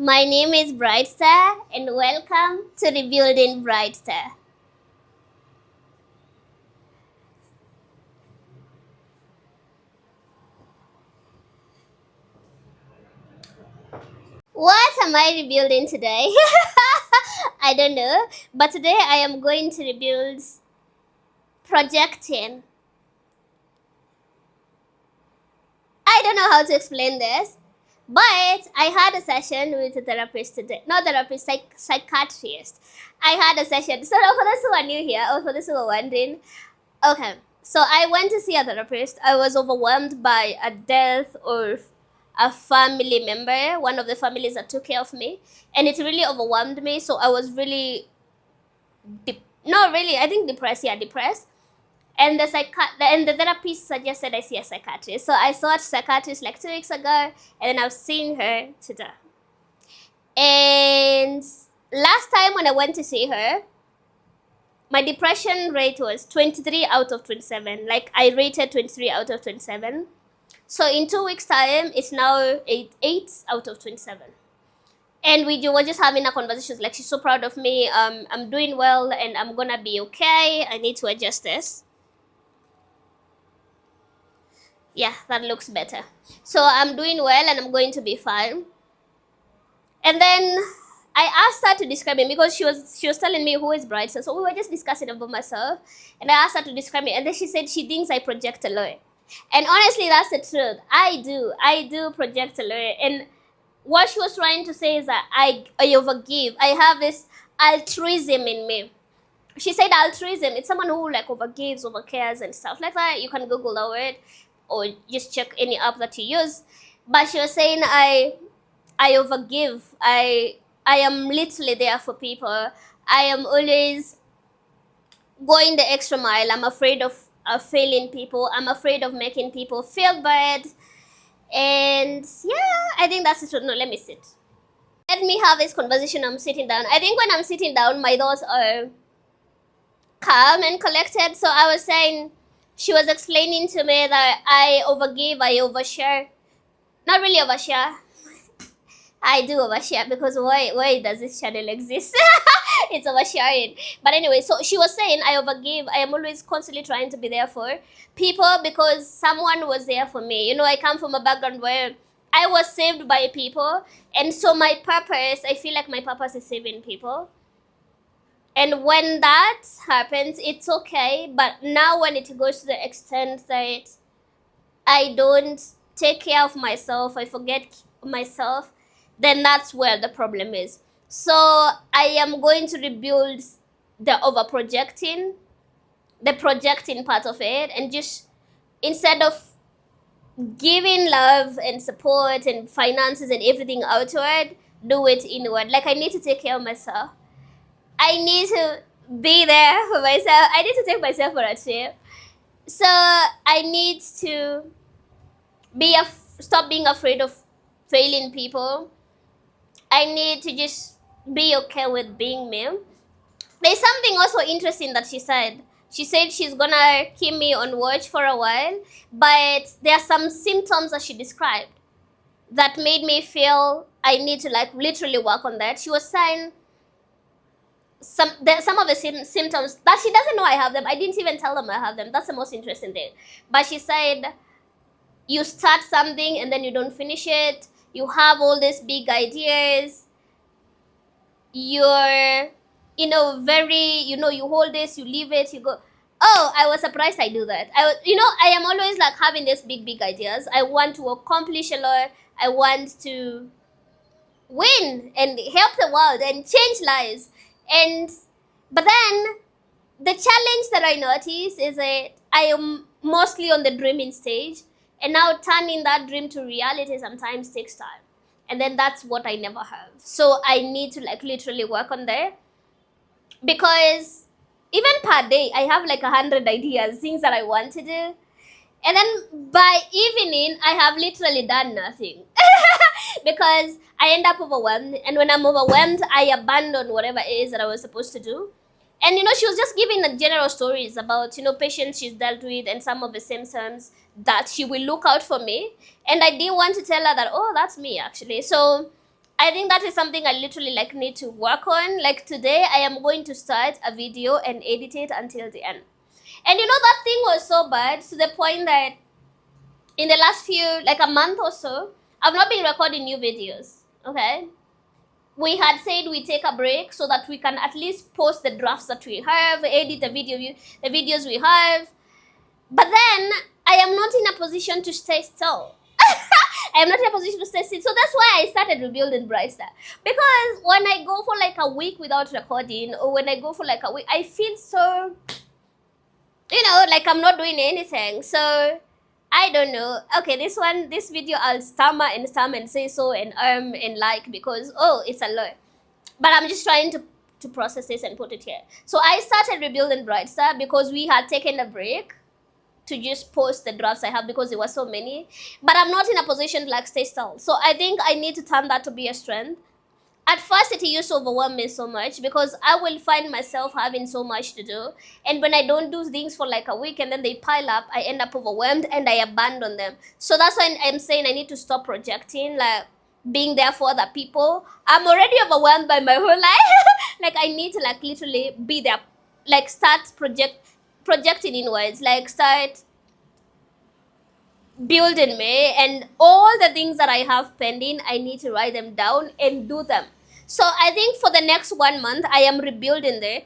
My name is Brightstar and welcome to Rebuilding Brightstar. What am I rebuilding today? I don't know, but today I am going to rebuild projecting. I don't know how to explain this, but I had a session with a therapist today. Not therapist, psychiatrist. I had a session. So for those who are new here, or for those who are wondering, okay, so I went to see a therapist. I was overwhelmed by a death of a family member, one of the families that took care of me, and it really overwhelmed me. So I was really, not really, I think depressed. Yeah, depressed. And the therapist suggested I see a psychiatrist. So I saw a psychiatrist like 2 weeks ago, and then I've seen her today. And last time when I went to see her, my depression rate was 23 out of 27. Like I rated 23 out of 27. So in 2 weeks' time, it's now 8 out of 27. And we were just having a conversation. Like she's so proud of me. I'm doing well, and I'm gonna be okay. I need to adjust this. Yeah, that looks better. So I'm doing well, and I'm going to be fine. And then I asked her to describe me because she was telling me who is Brightstar. So we were just discussing about myself, and I asked her to describe me, and then she said she thinks I project a lot. And honestly, that's the truth. I do project a lot. And what she was trying to say is that I overgive. I have this altruism in me. She said altruism. It's someone who like overgives, overcares, and stuff like that. You can Google the word, or just check any app that you use. But she was saying I overgive. I am literally there for people. I am always going the extra mile. I'm afraid of failing people. I'm afraid of making people feel bad. And yeah, I think that's it. No, let me sit. Let me have this conversation. I'm sitting down. I think when I'm sitting down, my thoughts are calm and collected. So I was saying, she was explaining to me that I overgive, I overshare. Not really overshare. I do overshare because why does this channel exist? It's oversharing. But anyway, so she was saying I overgive. I am always constantly trying to be there for people because someone was there for me. You know, I come from a background where I was saved by people, and so my purpose, I feel like my purpose is saving people. And when that happens, it's okay. But now when it goes to the extent that I don't take care of myself, I forget myself, then that's where the problem is. So I am going to rebuild the over projecting, the projecting part of it, and just instead of giving love and support and finances and everything outward, do it inward. Like I need to take care of myself. I need to be there for myself. I need to take myself for a trip. So I need to stop being afraid of failing people. I need to just be okay with being me. There's something also interesting that she said. She said she's gonna keep me on watch for a while, but there are some symptoms that she described that made me feel I need to like literally work on that. She was saying some of the symptoms that she doesn't know I have them. I didn't even tell them I have them. That's the most interesting thing. But she said you start something and then you don't finish it. You have all these big ideas. You're, very, you hold this, you leave it, you go. Oh, I was surprised I do that. I am always like having these big ideas. I want to accomplish a lot. I want to win and help the world and change lives. But then the challenge that I notice is that I am mostly on the dreaming stage, and now turning that dream to reality sometimes takes time. And then that's what I never have. So I need to like literally work on that, because even per day I have like 100 ideas, things that I want to do. And then by evening, I have literally done nothing because I end up overwhelmed. And when I'm overwhelmed, I abandon whatever it is that I was supposed to do. And, she was just giving the general stories about, patients she's dealt with and some of the symptoms that she will look out for me. And I didn't want to tell her that, oh, that's me, actually. So I think that is something I literally like need to work on. Like today, I am going to start a video and edit it until the end. And you know, that thing was so bad to the point that in the last few, like a month or so, I've not been recording new videos. Okay. We had said we take a break so that we can at least post the drafts that we have, edit the videos we have. But then I am not in a position to stay still. I am not in a position to stay still. So that's why I started Rebuilding Brightstar. Because when I go for like a week without recording, or when I go for like a week, I feel so, you know, like I'm not doing anything. So I don't know. Okay, this video, I'll stammer and say so and like, because, oh, it's a lot. But I'm just trying to process this and put it here. So I started Rebuilding Brightstar because we had taken a break to just post the drafts I have because there were so many. But I'm not in a position to like stay still. So I think I need to turn that to be a strength. At first, it used to overwhelm me so much because I will find myself having so much to do. And when I don't do things for like a week and then they pile up, I end up overwhelmed and I abandon them. So that's why I'm saying I need to stop projecting, like being there for other people. I'm already overwhelmed by my whole life. Like I need to like literally be there, like start projecting inwards, like start building me, and all the things that I have pending, I need to write them down and do them. So I think for the next 1 month, I am rebuilding there.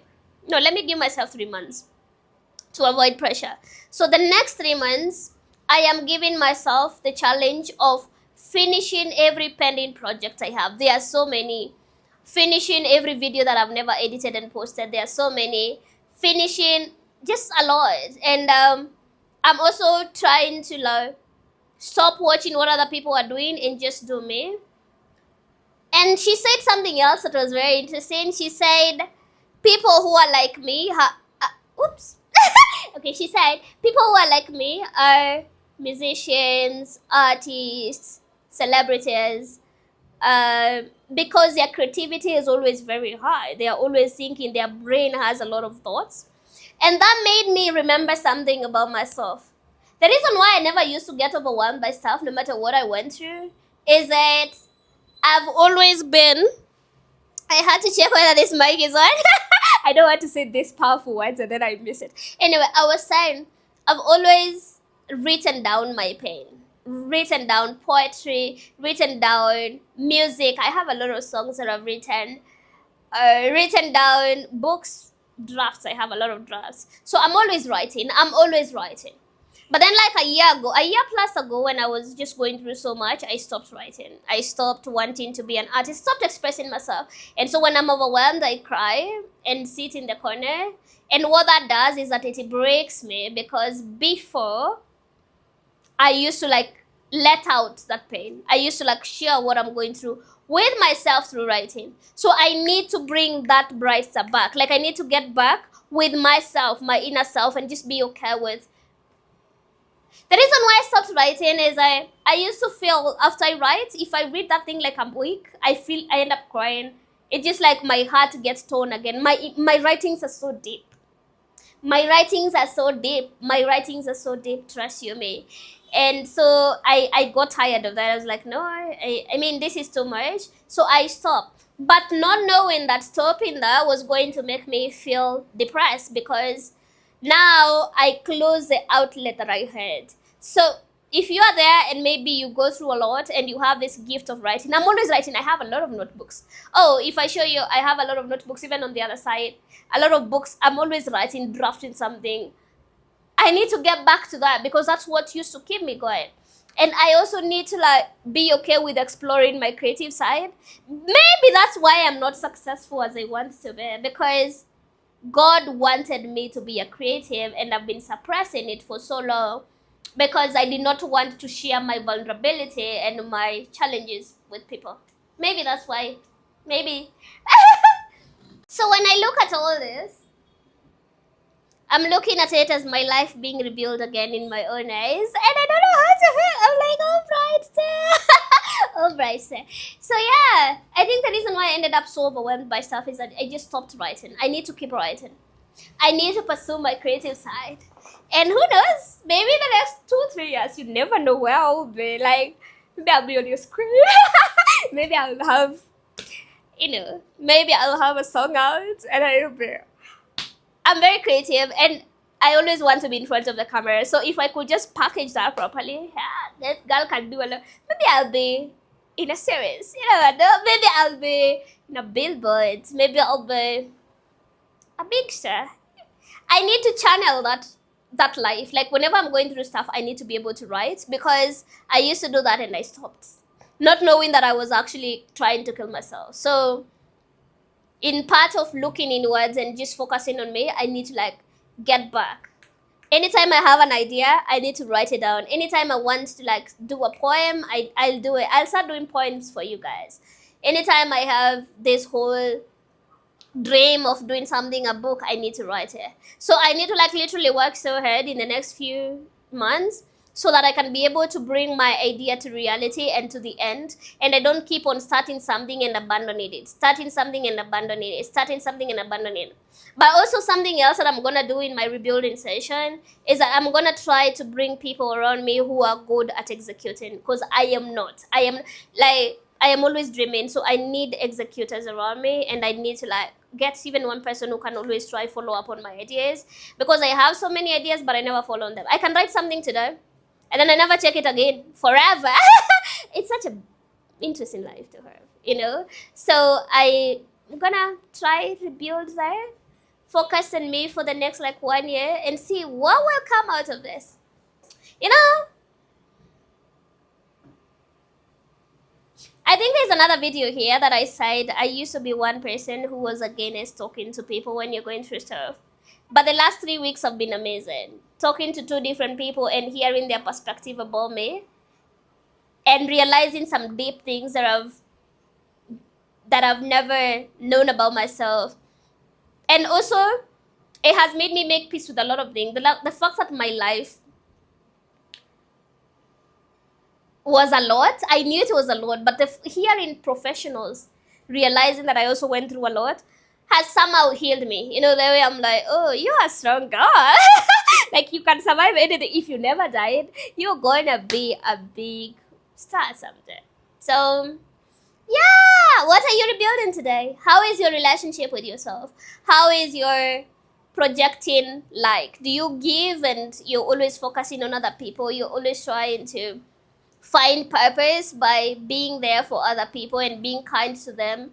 No, let me give myself 3 months to avoid pressure. So the next 3 months, I am giving myself the challenge of finishing every pending project I have. There are so many. Finishing every video that I've never edited and posted. There are so many. Finishing just a lot. And I'm also trying to like stop watching what other people are doing and just do me. And she said something else that was very interesting. She said, people who are like me, oops. Okay, she said, people who are like me are musicians, artists, celebrities, because their creativity is always very high. They are always thinking, their brain has a lot of thoughts. And that made me remember something about myself. The reason why I never used to get overwhelmed by stuff, no matter what I went through, is that I've always been... I had to check whether this mic is on. I don't want to say this powerful words and then I miss it. Anyway, I was saying, I've always written down my pain. Written down poetry, written down music. I have a lot of songs that I've written. Written down books, drafts. I have a lot of drafts. So I'm always writing. But then like a year plus ago, when I was just going through so much, I stopped writing. I stopped wanting to be an artist, stopped expressing myself. And so when I'm overwhelmed, I cry and sit in the corner. And what that does is that it breaks me, because before, I used to like let out that pain. I used to like share what I'm going through with myself through writing. So I need to bring that bright stuff back. Like I need to get back with myself, my inner self, and just be okay with. The reason why I stopped writing is I used to feel after I write, if I read that thing like I'm weak, I end up crying. It's just like my heart gets torn again. My writings are so deep. My writings are so deep, trust you me. And so I got tired of that. I was like, no, I mean, this is too much. So I stopped. But not knowing that stopping that was going to make me feel depressed, because now I close the outlet that I had. So if you are there and maybe you go through a lot and you have this gift of writing, I'm always writing. I have a lot of notebooks. Oh, if I show you, I have a lot of notebooks, even on the other side, a lot of books. I'm always writing, drafting something. I need to get back to that, because that's what used to keep me going. And I also need to like be okay with exploring my creative side. Maybe that's why I'm not successful as I want to be, because God wanted me to be a creative, and I've been suppressing it for so long because I did not want to share my vulnerability and my challenges with people. Maybe that's why. Maybe. So when I look at all this, I'm looking at it as my life being rebuilt again in my own eyes, and I don't know how to feel. I'm like, oh, Brightstar. Oh, Brightstar. So yeah, I think the reason why I ended up so overwhelmed by stuff is that I just stopped writing. I need to keep writing. I need to pursue my creative side. And who knows, maybe the next 2-3 years, you never know where I'll be. Like, maybe I'll be on your screen. Maybe maybe I'll have, maybe I'll have a song out, and I'm very creative, and I always want to be in front of the camera. So if I could just package that properly, that girl can do a lot. Maybe I'll be in a series, maybe I'll be in a billboard, maybe I'll be a big star. I need to channel that life. Like whenever I'm going through stuff, I need to be able to write, because I used to do that and I stopped, not knowing that I was actually trying to kill myself. So in part of looking inwards and just focusing on me, I need to like get back. Anytime I have an idea, I need to write it down. Anytime I want to like do a poem, I'll do it. I'll start doing poems for you guys. Anytime I have this whole dream of doing something, a book, I need to write it. So I need to like literally work so hard in the next few months so that I can be able to bring my idea to reality and to the end. And I don't keep on starting something and abandoning it, starting something and abandoning it, starting something and abandoning it. But also something else that I'm going to do in my rebuilding session is that I'm going to try to bring people around me who are good at executing, because I am not. I am always dreaming, so I need executors around me, and I need to like get even one person who can always try follow up on my ideas, because I have so many ideas but I never follow on them. I can write something today and then I never check it again forever. It's such an interesting life to have, So I'm gonna try to build that, focus on me for the next like 1 year and see what will come out of this. I think there's another video here that I said I used to be one person who was against talking to people when you're going through stuff. But the last 3 weeks have been amazing. Talking to 2 different people and hearing their perspective about me and realizing some deep things that I've never known about myself. And also, it has made me make peace with a lot of things. The fact that my life was a lot. I knew it was a lot, but hearing professionals realizing that I also went through a lot has somehow healed me. The way I'm like, oh, you are a strong girl. Like you can survive anything. If you never died, you're going to be a big star someday. So, yeah, what are you rebuilding today? How is your relationship with yourself? How is your projecting like? Do you give and you're always focusing on other people? You're always trying to find purpose by being there for other people and being kind to them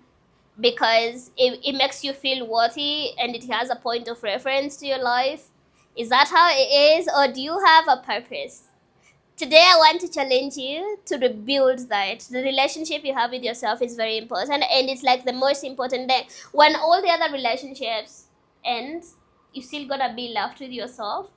because it makes you feel worthy and it has a point of reference to your life. Is that how it is, or do you have a purpose? Today I want to challenge you to rebuild that. The relationship you have with yourself is very important, and it's like the most important thing. When all the other relationships end, you're still gonna be left with yourself.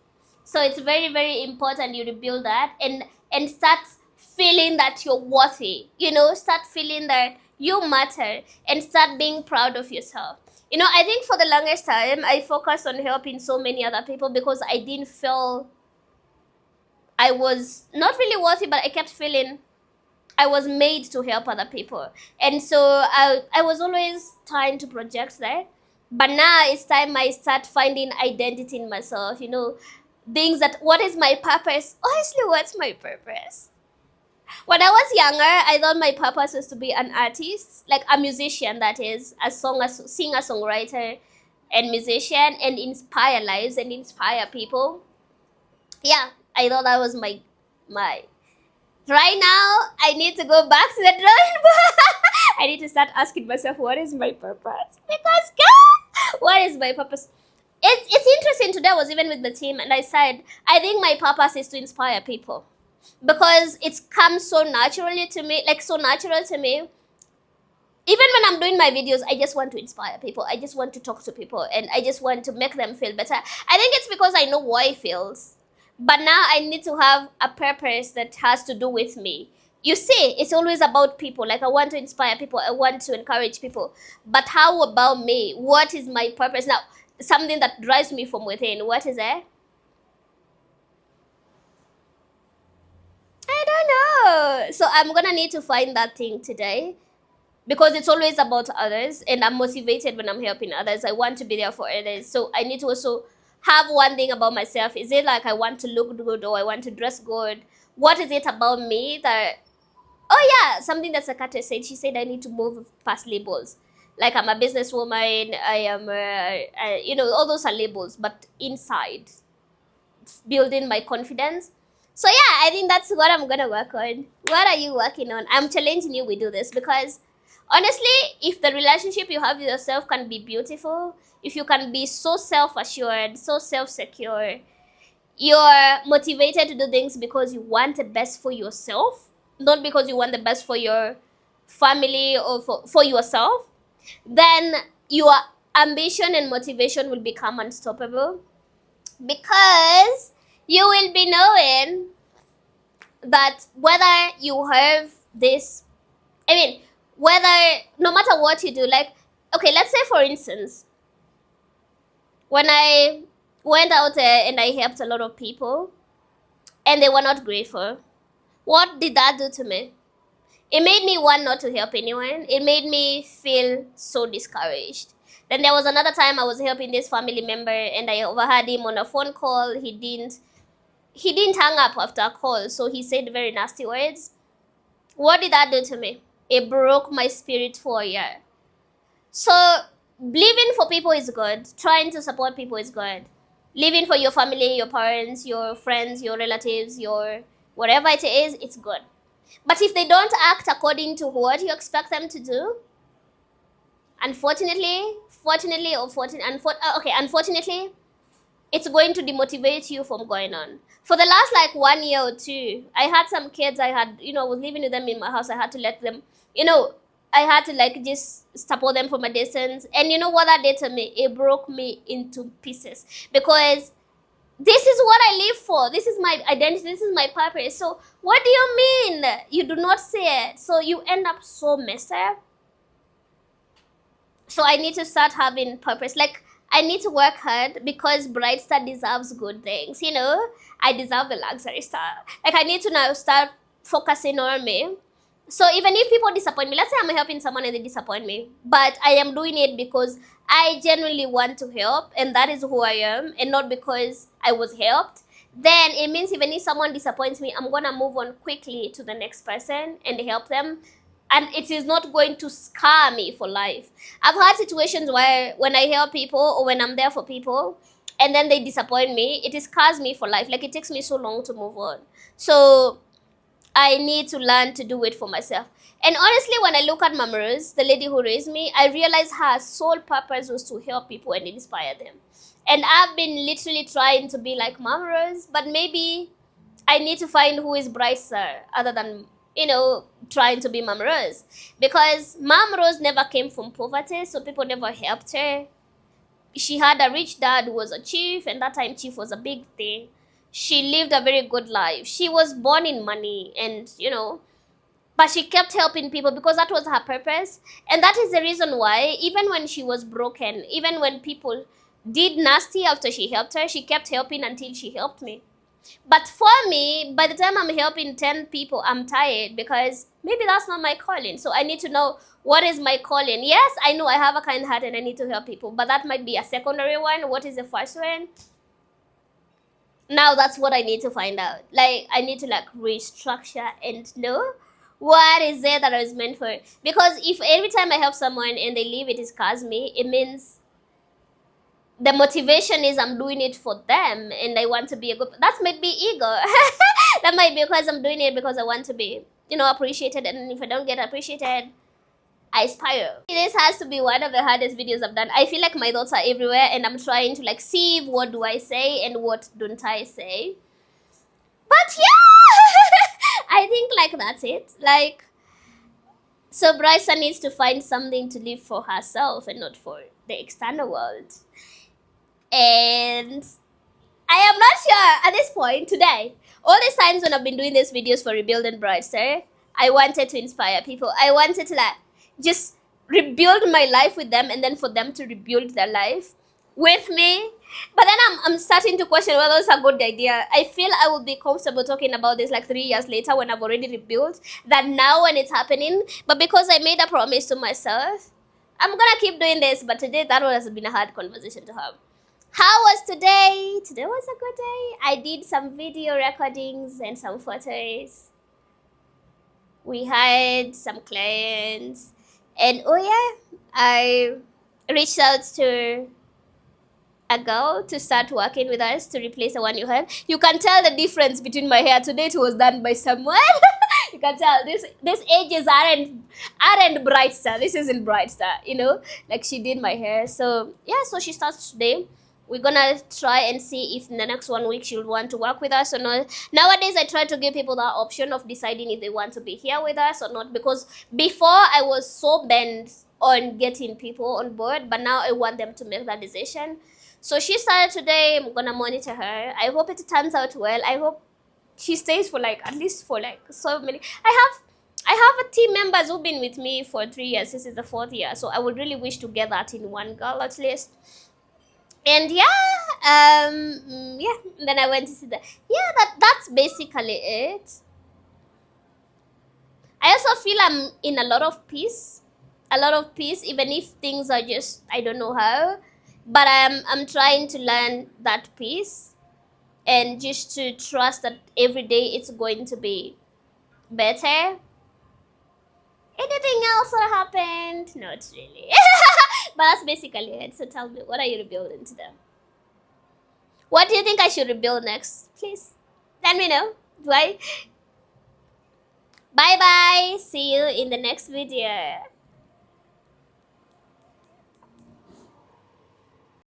So it's very, very important you rebuild that and start feeling that you're worthy, start feeling that you matter and start being proud of yourself. I think for the longest time, I focused on helping so many other people because I didn't feel I was not really worthy, but I kept feeling I was made to help other people. And so I was always trying to project that. But now it's time I start finding identity in myself, things that, what is my purpose? Honestly, what's my purpose? When I was younger, I thought my purpose was to be an artist, like a musician, that is, a singer, songwriter, and musician, and inspire lives and inspire people. Yeah, I thought that was my. Right now, I need to go back to the drawing board. I need to start asking myself, what is my purpose? Because, God, what is my purpose? It's interesting. Today I was even with the team, and I said, I think my purpose is to inspire people. Because it's come so naturally to me, like so natural to me. Even when I'm doing my videos, I just want to inspire people. I just want to talk to people and I just want to make them feel better. I think it's because I know why it feels. But now I need to have a purpose that has to do with me. You see, it's always about people. Like I want to inspire people. I want to encourage people. But how about me? What is my purpose? Now, something that drives me from within. What is it? I don't know. So I'm going to need to find that thing today because it's always about others and I'm motivated when I'm helping others. I want to be there for others. So I need to also have one thing about myself. Is it like I want to look good or I want to dress good? What is it about me that Oh yeah, something that psychiatrist said. She said I need to move past labels. Like I'm a businesswoman. I am, all those are labels. But inside, it's building my confidence. So yeah, I think that's what I'm gonna work on. What are you working on? I'm challenging you. We do this because honestly, if the relationship you have with yourself can be beautiful, if you can be so self-assured, so self-secure, you're motivated to do things because you want the best for yourself, not because you want the best for your family or for yourself, then your ambition and motivation will become unstoppable because you will be knowing that whether you have this, I mean, whether no matter what you do, like, okay, let's say for instance, when I went out there and I helped a lot of people and they were not grateful, what did that do to me? It made me want not to help anyone. It made me feel so discouraged. Then there was another time I was helping this family member and I overheard him on a phone call. He didn't hang up after a call, so he said very nasty words. What did that do to me? It broke my spirit for a year. So living for people is good. Trying to support people is good. Living for your family, your parents, your friends, your relatives, your whatever it is, it's good. But if they don't act according to what you expect them to do, unfortunately, it's going to demotivate you from going on. For the last like 1 year or two, I had some kids, was living with them in my house. I had to let them, I had to like just support them from a distance. And you know what that did to me? It broke me into pieces because this is what I live for. This is my identity. This is my purpose. So what do you mean you do not say it? So you end up so messed up. So I need to start having purpose. Like I need to work hard because Brightstar deserves good things. I deserve the luxury star. Like I need to now start focusing on me. So even if people disappoint me, let's say I'm helping someone and they disappoint me, but I am doing it because I genuinely want to help and that is who I am and not because I was helped, then it means even if someone disappoints me, I'm going to move on quickly to the next person and help them. And it is not going to scar me for life. I've had situations where when I help people or when I'm there for people and then they disappoint me, it scars me for life. Like it takes me so long to move on. So I need to learn to do it for myself. And honestly, when I look at Mama Rose, the lady who raised me, I realized her sole purpose was to help people and inspire them. And I've been literally trying to be like Mama Rose, but maybe I need to find who is Brightstar other than, trying to be Mama Rose. Because Mama Rose never came from poverty, so people never helped her. She had a rich dad who was a chief, and that time chief was a big thing. She lived a very good life. She was born in money and, but she kept helping people because that was her purpose. And that is the reason why, even when she was broken, even when people did nasty after she helped her, she kept helping until she helped me. But for me, by the time I'm helping 10 people, I'm tired because maybe that's not my calling. So I need to know what is my calling. Yes, I know I have a kind heart and I need to help people, but that might be a secondary one. What is the first one? Now that's what I need to find out. Like I need to restructure and know what is there that I was meant for. Because if every time I help someone and they leave, it scars me, it means the motivation is I'm doing it for them and I want to be a good. That might be ego. That might be because I'm doing it because I want to be, appreciated. And if I don't get appreciated, I spiral. This has to be one of the hardest videos I've done. I feel like my thoughts are everywhere and I'm trying to see what do I say and what don't I say. But yeah, I think that's it. So Bryson needs to find something to live for herself and not for the external world. And I am not sure at this point today. All these times when I've been doing these videos for Rebuilding Brightstar, I wanted to inspire people. I wanted to just rebuild my life with them and then for them to rebuild their life with me. But then I'm starting to question whether it's a good idea. I feel I will be comfortable talking about this 3 years later when I've already rebuilt than now when it's happening. But because I made a promise to myself, I'm gonna keep doing this. But today that has been a hard conversation to have. How was today? Today was a good day. I did some video recordings and some photos. We hired some clients, and oh yeah, I reached out to a girl to start working with us to replace the one you had. You can tell the difference between my hair. Today it was done by someone. You can tell this ages aren't Brightstar. This isn't Brightstar, you know. Like she did my hair. So yeah, so she starts today. We're gonna try and see if in the next 1 week she'll want to work with us or not. Nowadays I try to give people that option of deciding if they want to be here with us or not, because before I was so bent on getting people on board, but now I want them to make that decision. So she started today. I'm gonna monitor her. I hope it turns out well. I hope she stays for like at least for like so many. I have a team members who've been with me for 3 years. This is the 4th year. So I would really wish to get that in one girl at least. And yeah. Then I went to see that. Yeah, that's basically it. I also feel I'm in a lot of peace. A lot of peace, even if things are just I don't know how. But I'm trying to learn that peace and just to trust that every day it's going to be better. Anything else that happened? Not really. But that's basically it. So tell me, what are you rebuilding today? What do you think I should rebuild next? Please let me know. Do I? Bye bye. See you in the next video.